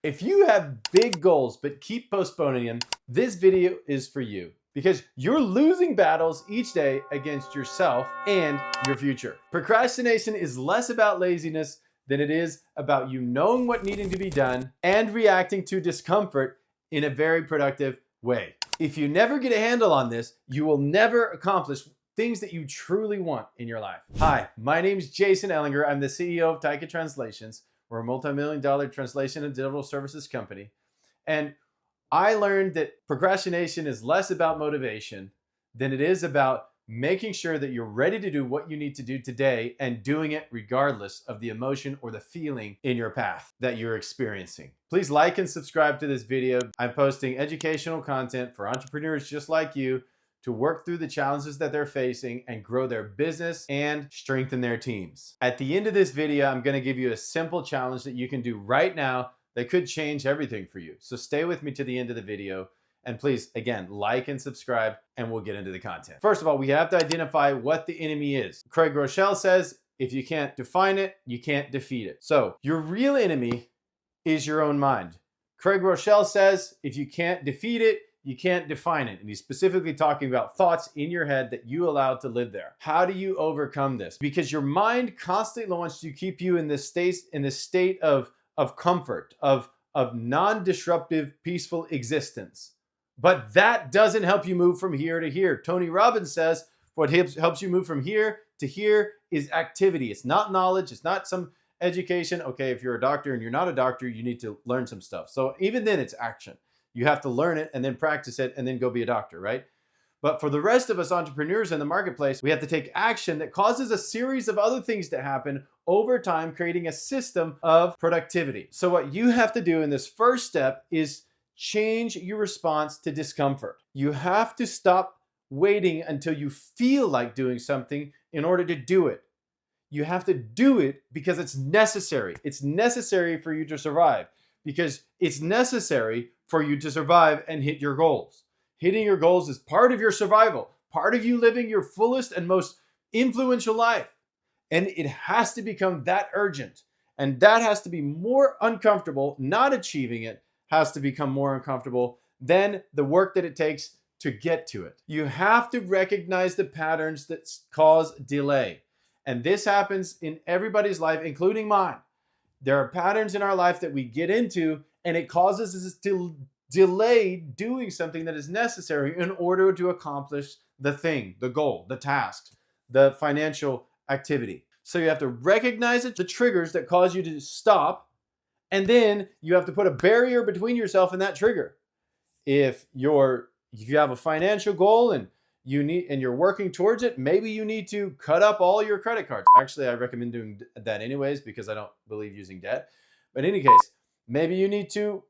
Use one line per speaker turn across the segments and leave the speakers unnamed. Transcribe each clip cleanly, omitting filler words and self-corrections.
If you have big goals but keep postponing them, this video is for you because you're losing battles each day against yourself and your future. Procrastination is less about laziness than it is about you knowing what needing to be done and reacting to discomfort in a very productive way. If you never get a handle on this, you will never accomplish things that you truly want in your life. Hi, my name is Jason Ellinger. I'm the CEO of Taika Translations. We're a multi-million-dollar translation and digital services company. And I learned that procrastination is less about motivation than it is about making sure that you're ready to do what you need to do today and doing it regardless of the emotion or the feeling in your path that you're experiencing. Please like and subscribe to this video. I'm posting educational content for entrepreneurs just like you to work through the challenges that they're facing and grow their business and strengthen their teams. At the end of this video, I'm going to give you a simple challenge that you can do right now that could change everything for you. So stay with me to the end of the video. And please, again, like and subscribe, and we'll get into the content. First of all, we have to identify what the enemy is. Craig Rochelle says, if you can't define it, you can't defeat it. So your real enemy is your own mind. Craig Rochelle says, if you can't defeat it, you can't define it. And he's specifically talking about thoughts in your head that you allow to live there. How do you overcome this? Because your mind constantly wants to keep you in this state of comfort, of non-disruptive, peaceful existence. But that doesn't help you move from here to here. Tony Robbins says what helps you move from here to here is activity. It's not knowledge. It's not some education. Okay, if you're a doctor and you're not a doctor, you need to learn some stuff. So even then it's action. You have to learn it and then practice it and then go be a doctor, right? But for the rest of us entrepreneurs in the marketplace, we have to take action that causes a series of other things to happen over time, creating a system of productivity. So what you have to do in this first step is change your response to discomfort. You have to stop waiting until you feel like doing something in order to do it. You have to do it because it's necessary. It's necessary for you to survive, because it's necessary for you to survive and hit your goals. Hitting your goals is part of your survival, part of you living your fullest and most influential life. And it has to become that urgent. And that has to be more uncomfortable. Not achieving it has to become more uncomfortable than the work that it takes to get to it. You have to recognize the patterns that cause delay. And this happens in everybody's life, including mine. There are patterns in our life that we get into, and it causes us to delay doing something that is necessary in order to accomplish the thing, the goal, the task, the financial activity. So you have to recognize the triggers that cause you to stop, and then you have to put a barrier between yourself and that trigger. If you have a financial goal and you're working towards it, maybe you need to cut up all your credit cards. Actually, I recommend doing that anyways because I don't believe using debt. But in any case, maybe you need to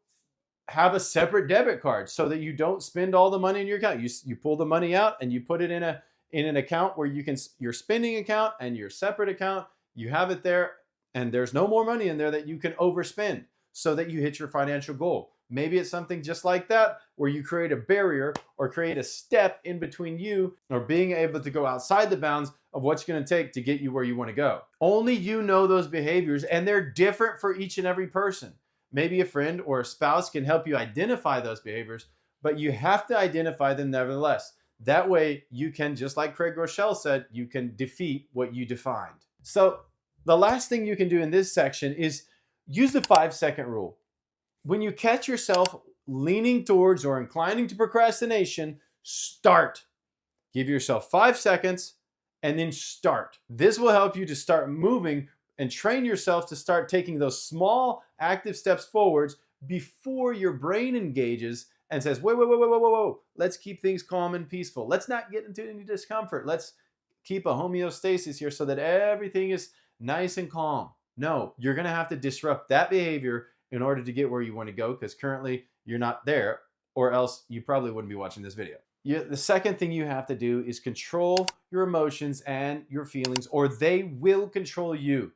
have a separate debit card so that you don't spend all the money in your account. You pull the money out and you put it in an account where your spending account and your separate account, you have it there, and there's no more money in there that you can overspend so that you hit your financial goal. Maybe it's something just like that, where you create a barrier or create a step in between you or being able to go outside the bounds of what's going to take to get you where you want to go. Only you know those behaviors, and they're different for each and every person. Maybe a friend or a spouse can help you identify those behaviors, but you have to identify them nevertheless. That way you can, just like Craig Rochelle said, you can defeat what you defined. So the last thing you can do in this section is use the 5-second rule. When you catch yourself leaning towards or inclining to procrastination, start. Give yourself 5 seconds and then start. This will help you to start moving and train yourself to start taking those small active steps forwards before your brain engages and says, whoa, let's keep things calm and peaceful. Let's not get into any discomfort. Let's keep a homeostasis here so that everything is nice and calm. No, you're going to have to disrupt that behavior in order to get where you want to go, because currently you're not there, or else you probably wouldn't be watching this video. The second thing you have to do is control your emotions and your feelings, or they will control you.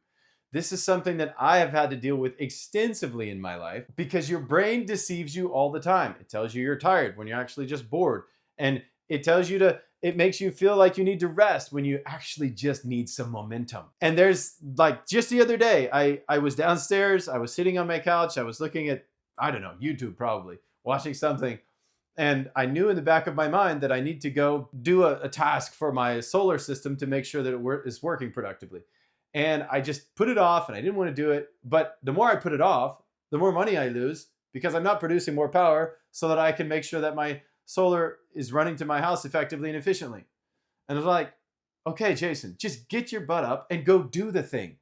This is something that I have had to deal with extensively in my life, because your brain deceives you all the time. It tells you you're tired when you're actually just bored. And it makes you feel like you need to rest when you actually just need some momentum. And there's, like, just the other day, I was downstairs, I was sitting on my couch, I was looking at I don't know, YouTube probably, watching something. And I knew in the back of my mind that I need to go do a task for my solar system to make sure that it is working productively. And I just put it off and I didn't want to do it. But the more I put it off, the more money I lose because I'm not producing more power so that I can make sure that my solar is running to my house effectively and efficiently. And I was like, okay, Jason, just get your butt up and go do the thing.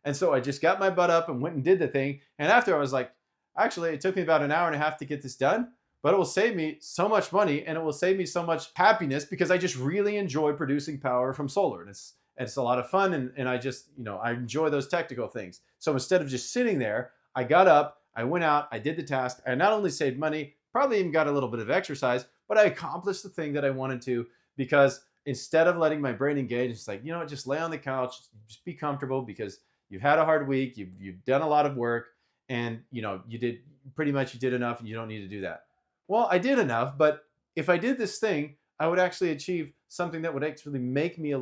And so I just got my butt up and went and did the thing. And after I was like, actually, it took me about an hour and a half to get this done, but it will save me so much money and it will save me so much happiness because I just really enjoy producing power from solar. And it's a lot of fun. And I just, I enjoy those technical things. So instead of just sitting there, I got up, I went out, I did the task. I not only saved money, probably even got a little bit of exercise, but I accomplished the thing that I wanted to because instead of letting my brain engage, it's like, just lay on the couch, just be comfortable because you've had a hard week, you've done a lot of work, and you did enough and you don't need to do that. Well, I did enough, but if I did this thing, I would actually achieve something that would actually make me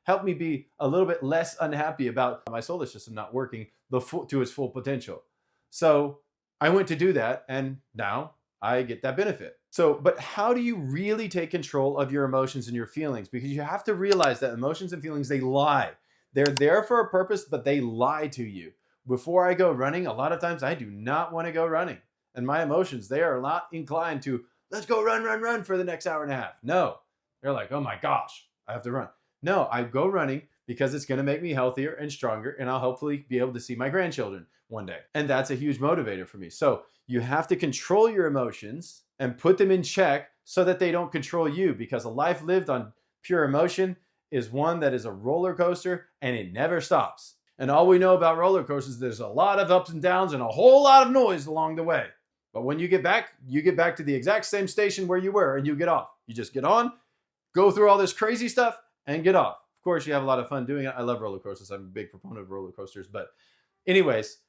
help me be a little bit less unhappy about my solar system not working to its full potential. So I went to do that, and now I get that benefit. So, but how do you really take control of your emotions and your feelings? Because you have to realize that emotions and feelings, they lie. They're there for a purpose, but they lie to you. Before I go running, a lot of times I do not want to go running. And my emotions, they are not inclined to, let's go run for the next hour and a half. No, they're like, oh my gosh, I have to run. No, I go running because it's going to make me healthier and stronger, and I'll hopefully be able to see my grandchildren one day. And that's a huge motivator for me. So you have to control your emotions and put them in check so that they don't control you, because a life lived on pure emotion is one that is a roller coaster and it never stops. And all we know about roller coasters, there's a lot of ups and downs and a whole lot of noise along the way. But when you get back to the exact same station where you were and you get off. You just get on, go through all this crazy stuff and get off. Of course, you have a lot of fun doing it. I love roller coasters. I'm a big proponent of roller coasters. But anyways,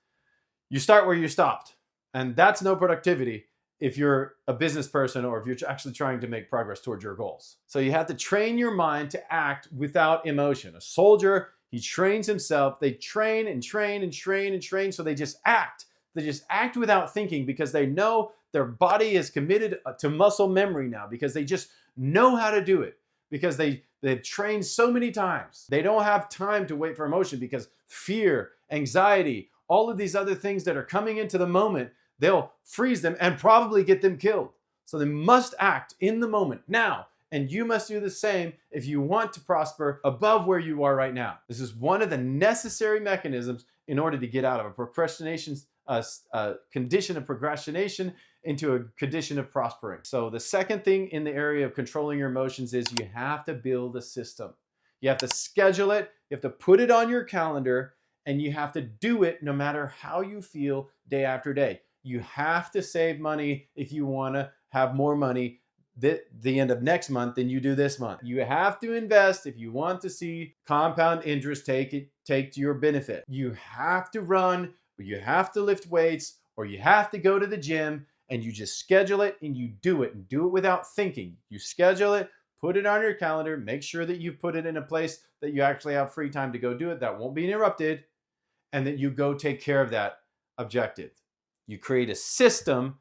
you start where you stopped. And that's no productivity if you're a business person or if you're actually trying to make progress towards your goals. So you have to train your mind to act without emotion. A soldier, he trains himself. They train and train and train and train. So they just act. They just act without thinking because they know their body is committed to muscle memory now, because they just know how to do it, because they've trained so many times. They don't have time to wait for emotion because fear, anxiety, all of these other things that are coming into the moment, they'll freeze them and probably get them killed. So they must act in the moment now. And you must do the same if you want to prosper above where you are right now. This is one of the necessary mechanisms in order to get out of a condition of procrastination into a condition of prospering. So the second thing in the area of controlling your emotions is you have to build a system. You have to schedule it, you have to put it on your calendar, and you have to do it no matter how you feel day after day. You have to save money if you want to have more money the end of next month than you do this month. You have to invest if you want to see compound interest take to your benefit. You have to run, or you have to lift weights, or you have to go to the gym, and you just schedule it and you do it, and do it without thinking. You schedule it, put it on your calendar, make sure that you put it in a place that you actually have free time to go do it, that won't be interrupted, and that you go take care of that objective. You create a system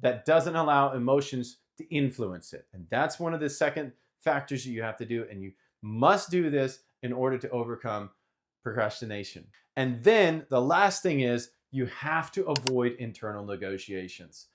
that doesn't allow emotions to influence it. And that's one of the second factors you have to do. And you must do this in order to overcome procrastination. And then the last thing is you have to avoid internal negotiations.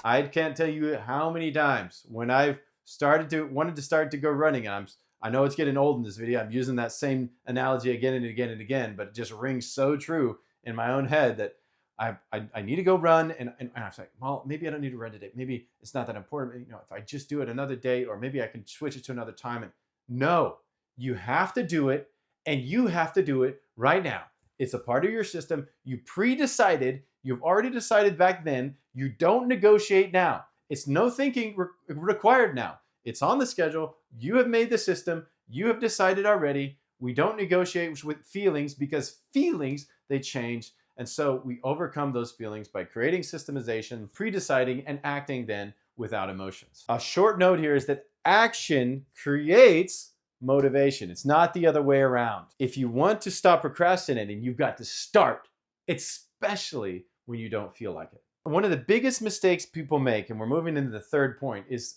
I can't tell you how many times when I've wanted to start to go running, and I know it's getting old in this video. I'm using that same analogy again and again and again, but it just rings so true in my own head that I need to go run, and I was like, well, maybe I don't need to run today. Maybe it's not that important. If I just do it another day, or maybe I can switch it to another time. And no, you have to do it, and you have to do it right now. It's a part of your system. You pre-decided. You've already decided back then. You don't negotiate now. It's no thinking required now. It's on the schedule. You have made the system. You have decided already. We don't negotiate with feelings, because feelings, they change. And so we overcome those feelings by creating systemization, pre-deciding, and acting then without emotions. A short note here is that action creates motivation. It's not the other way around. If you want to stop procrastinating, you've got to start, especially when you don't feel like it. one of the biggest mistakes people make, and we're moving into the third point, is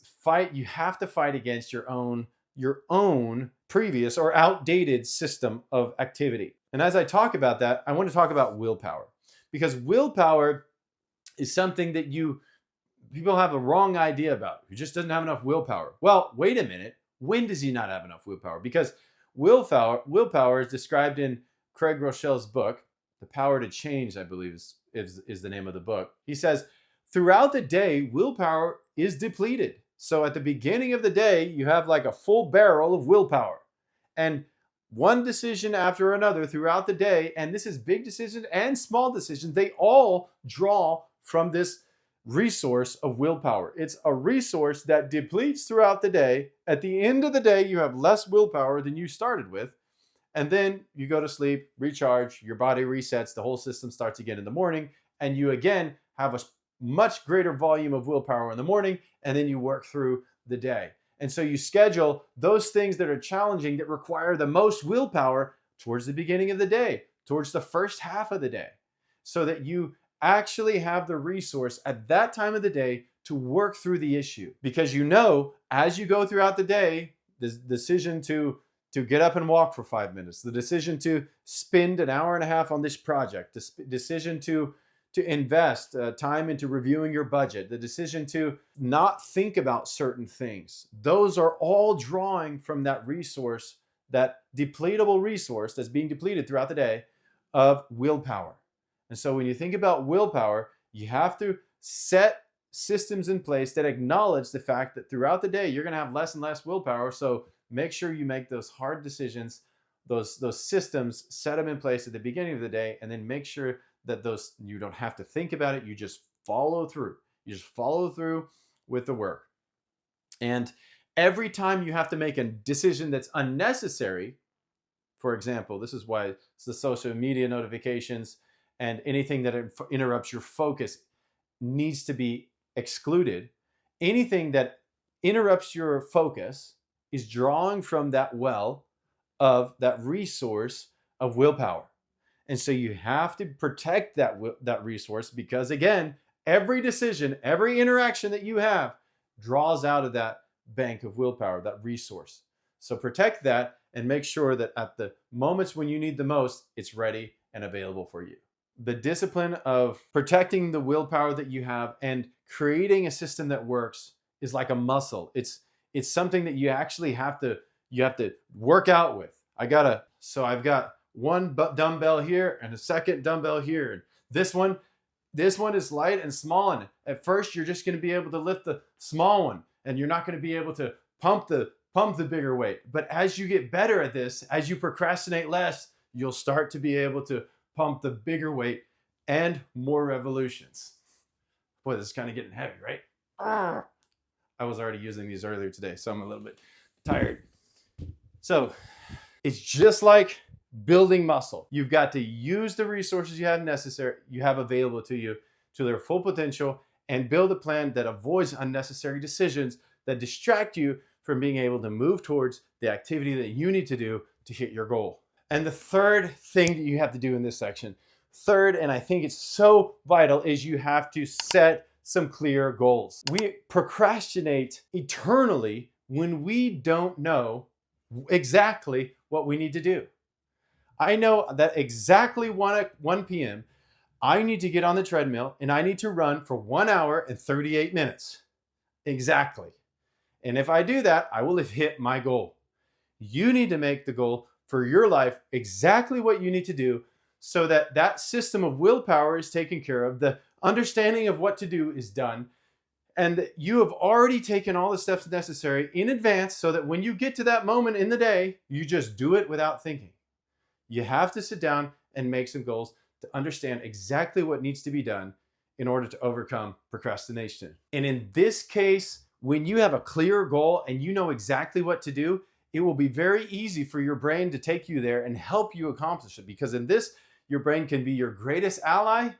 you have to fight against your own previous or outdated system of activity. And as I talk about that, I want to talk about willpower, because willpower is something that people have a wrong idea about. He just doesn't have enough willpower. Well, wait a minute. When does he not have enough willpower? Because willpower is described in Craig Rochelle's book, The Power to Change, I believe is the name of the book. He says, throughout the day, willpower is depleted. So at the beginning of the day, you have like a full barrel of willpower. And one decision after another throughout the day, and this is big decisions and small decisions, they all draw from this resource of willpower. It's a resource that depletes throughout the day. At the end of the day, you have less willpower than you started with. And then you go to sleep, recharge, your body resets, the whole system starts again in the morning, and you again have a much greater volume of willpower in the morning, and then you work through the day. And so you schedule those things that are challenging, that require the most willpower, towards the beginning of the day, towards the first half of the day, so that you actually have the resource at that time of the day to work through the issue. Because as you go throughout the day, the decision to get up and walk for 5 minutes, the decision to spend an hour and a half on this project, the decision to invest time into reviewing your budget, the decision to not think about certain things, those are all drawing from that resource, that depletable resource that's being depleted throughout the day of willpower. And so when you think about willpower, you have to set systems in place that acknowledge the fact that throughout the day, you're going to have less and less willpower. So make sure you make those hard decisions, those systems, set them in place at the beginning of the day, and then make sure that you don't have to think about it. You just follow through. You just follow through with the work. And every time you have to make a decision that's unnecessary, for example, this is why it's the social media notifications and anything that interrupts your focus needs to be excluded. Anything that interrupts your focus is drawing from that well of that resource of willpower. And so you have to protect that resource, because again, every decision, every interaction that you have draws out of that bank of willpower, that resource. So protect that and make sure that at the moments when you need the most, it's ready and available for you. The discipline of protecting the willpower that you have and creating a system that works is like a muscle. It's something that you actually have to work out with. I've got one dumbbell here and a second dumbbell here. And this one is light and small. And at first you're just going to be able to lift the small one, and you're not going to be able to pump the bigger weight. But as you get better at this, as you procrastinate less, you'll start to be able to pump the bigger weight and more revolutions. Boy, this is kind of getting heavy, right? I was already using these earlier today, so I'm a little bit tired. So it's just like building muscle. You've got to use the resources you have available to you to their full potential, and build a plan that avoids unnecessary decisions that distract you from being able to move towards the activity that you need to do to hit your goal. And the third thing that you have to do in this section, and I think it's so vital, is you have to set some clear goals. We procrastinate eternally when we don't know exactly what we need to do. I know that exactly 1 p.m., I need to get on the treadmill and I need to run for 1 hour and 38 minutes. Exactly. And if I do that, I will have hit my goal. You need to make the goal for your life exactly what you need to do, so that that system of willpower is taken care of, the understanding of what to do is done, and you have already taken all the steps necessary in advance, so that when you get to that moment in the day, you just do it without thinking. You have to sit down and make some goals to understand exactly what needs to be done in order to overcome procrastination. And in this case, when you have a clear goal and you know exactly what to do, it will be very easy for your brain to take you there and help you accomplish it. Because in this, your brain can be your greatest ally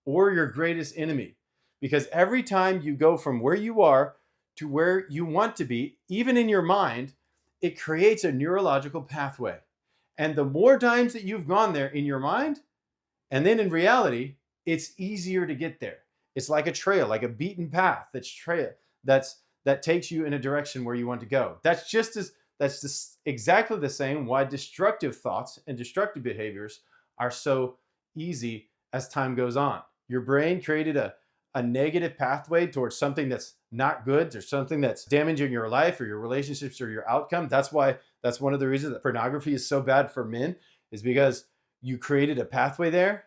or your greatest enemy. Because every time you go from where you are to where you want to be, even in your mind, it creates a neurological pathway. And the more times that you've gone there in your mind, and then in reality, it's easier to get there. It's like a trail, like a beaten path that takes you in a direction where you want to go. That's just exactly the same why destructive thoughts and destructive behaviors are so easy as time goes on. Your brain created a negative pathway towards something that's not good or something that's damaging your life or your relationships or your outcome. That's one of the reasons that pornography is so bad for men, is because you created a pathway there,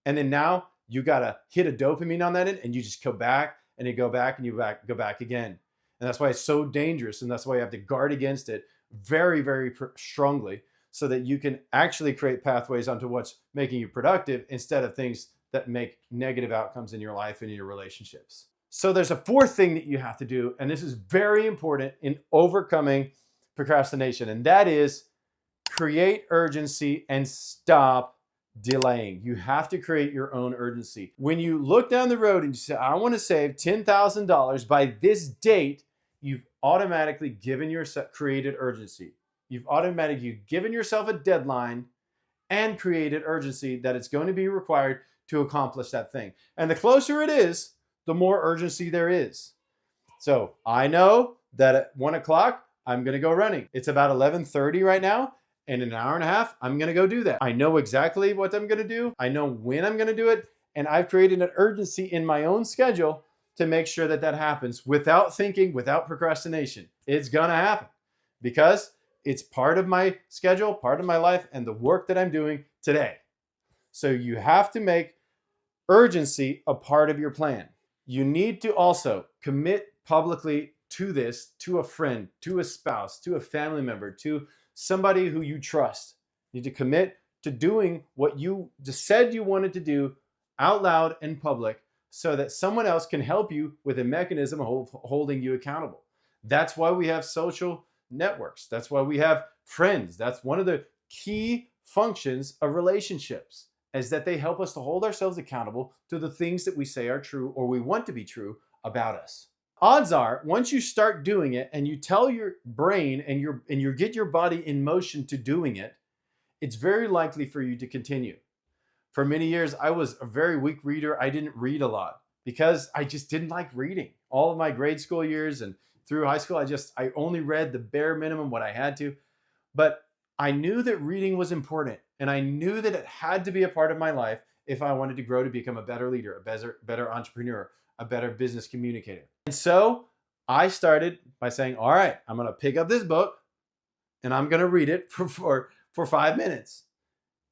and then now you gotta hit a dopamine on that end, and you just go back and you go back and go back again. And that's why it's so dangerous, and that's why you have to guard against it very, very strongly, so that you can actually create pathways onto what's making you productive instead of things that make negative outcomes in your life and in your relationships. So there's a fourth thing that you have to do, and this is very important in overcoming procrastination, and that is create urgency and stop delaying. You have to create your own urgency. When you look down the road and you say, I want to save $10,000 by this date, you've automatically created urgency. You've automatically given yourself a deadline and created urgency that it's going to be required to accomplish that thing. And the closer it is, the more urgency there is. So I know that at 1 o'clock, I'm going to go running. It's about 11:30 right now. And in an hour and a half, I'm going to go do that. I know exactly what I'm going to do. I know when I'm going to do it. And I've created an urgency in my own schedule to make sure that that happens without thinking, without procrastination. It's going to happen because it's part of my schedule, part of my life, and the work that I'm doing today. So you have to make urgency a part of your plan. You need to also commit publicly to this, to a friend, to a spouse, to a family member, to somebody who you trust. You need to commit to doing what you just said you wanted to do out loud in public, so that someone else can help you with a mechanism of holding you accountable. That's why we have social networks. That's why we have friends. That's one of the key functions of relationships, is that they help us to hold ourselves accountable to the things that we say are true or we want to be true about us. Odds are, once you start doing it and you tell your brain and you get your body in motion to doing it, it's very likely for you to continue. For many years, I was a very weak reader. I didn't read a lot because I just didn't like reading. All of my grade school years and through high school, I only read the bare minimum, what I had to. But I knew that reading was important, and I knew that it had to be a part of my life if I wanted to grow to become a better leader, a better entrepreneur, a better business communicator. And so I started by saying, all right, I'm going to pick up this book and I'm going to read it for 5 minutes.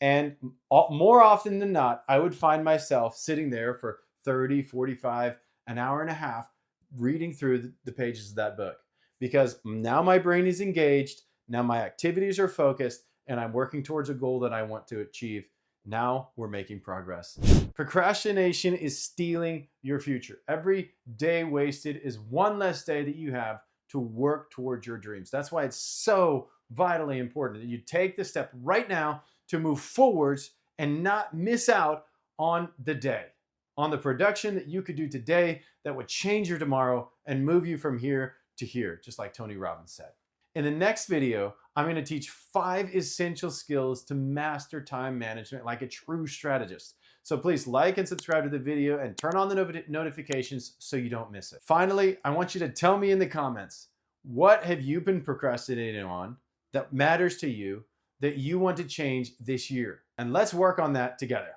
And more often than not, I would find myself sitting there for 30, 45, an hour and a half, reading through the pages of that book, because now my brain is engaged. Now my activities are focused, and I'm working towards a goal that I want to achieve. Now we're making progress. Procrastination is stealing your future. Every day wasted is one less day that you have to work towards your dreams. That's why it's so vitally important that you take the step right now to move forwards and not miss out on the day, on the production that you could do today that would change your tomorrow and move you from here to here, just like Tony Robbins said. In the next video, I'm going to teach 5 essential skills to master time management like a true strategist. So please like and subscribe to the video and turn on the notifications so you don't miss it. Finally, I want you to tell me in the comments, what have you been procrastinating on that matters to you that you want to change this year? And let's work on that together.